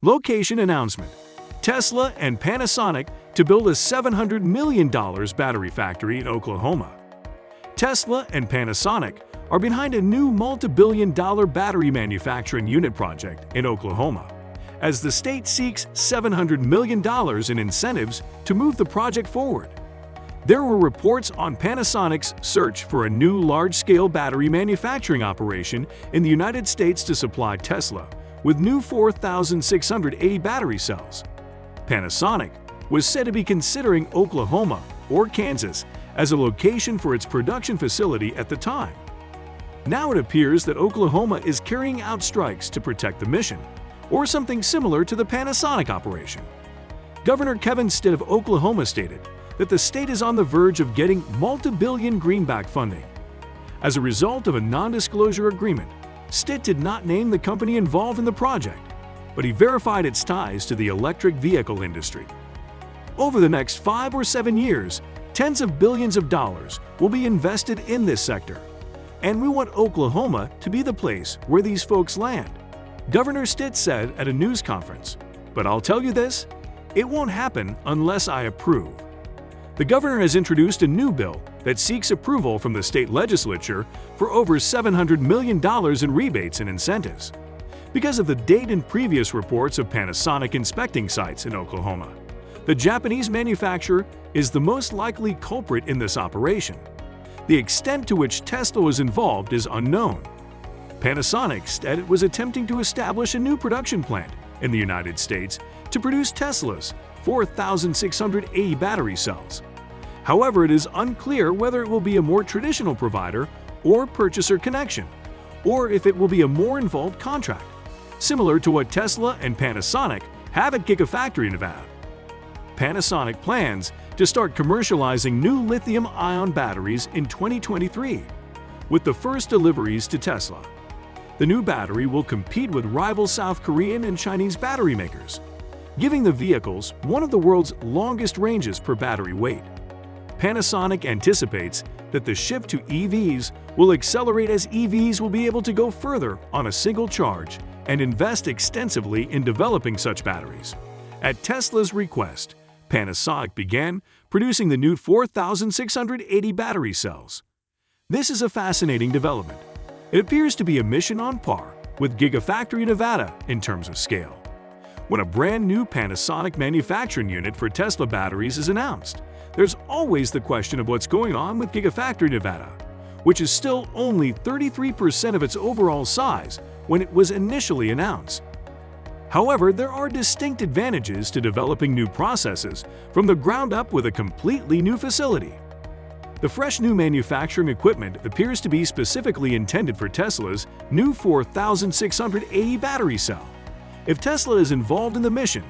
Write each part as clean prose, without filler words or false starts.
Location announcement: Tesla and Panasonic to build a $700 million battery factory in Oklahoma. Tesla and Panasonic are behind a new multi-billion-dollar battery manufacturing unit project in Oklahoma, as the state seeks $700 million in incentives to move the project forward. There were reports on Panasonic's search for a new large-scale battery manufacturing operation in the United States to supply Tesla with new 4,600 battery cells. Panasonic was said to be considering Oklahoma or Kansas as a location for its production facility at the time. Now it appears that Oklahoma is carrying out strikes to protect the mission, or something similar to the Panasonic operation. Governor Kevin Stitt of Oklahoma stated that the state is on the verge of getting multi-billion greenback funding. As a result of a non-disclosure agreement, Stitt did not name the company involved in the project, but he verified its ties to the electric vehicle industry. Over the next 5 or 7 years, tens of billions of dollars will be invested in this sector, and we want Oklahoma to be the place where these folks land, Governor Stitt said at a news conference. But I'll tell you this, it won't happen unless I approve. The governor has introduced a new bill that seeks approval from the state legislature for over $700 million in rebates and incentives. Because of the date and previous reports of Panasonic inspecting sites in Oklahoma, the Japanese manufacturer is the most likely culprit in this operation. The extent to which Tesla was involved is unknown. Panasonic said it was attempting to establish a new production plant in the United States to produce Tesla's 4,600 battery cells. However, it is unclear whether it will be a more traditional provider or purchaser connection, or if it will be a more involved contract, similar to what Tesla and Panasonic have at Gigafactory Nevada. Panasonic plans to start commercializing new lithium-ion batteries in 2023, with the first deliveries to Tesla. The new battery will compete with rival South Korean and Chinese battery makers, giving the vehicles one of the world's longest ranges per battery weight. Panasonic anticipates that the shift to EVs will accelerate as EVs will be able to go further on a single charge and invest extensively in developing such batteries. At Tesla's request, Panasonic began producing the new 4,680 battery cells. This is a fascinating development. It appears to be a mission on par with Gigafactory Nevada in terms of scale. When a brand new Panasonic manufacturing unit for Tesla batteries is announced, there's always the question of what's going on with Gigafactory Nevada, which is still only 33% of its overall size when it was initially announced. However, there are distinct advantages to developing new processes from the ground up with a completely new facility. The fresh new manufacturing equipment appears to be specifically intended for Tesla's new 4,600 battery cell. If Tesla is involved in the mission,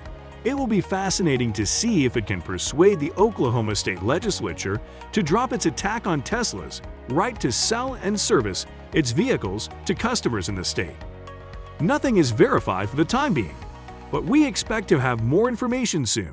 it will be fascinating to see if it can persuade the Oklahoma State Legislature to drop its attack on Tesla's right to sell and service its vehicles to customers in the state. Nothing is verified for the time being, but we expect to have more information soon.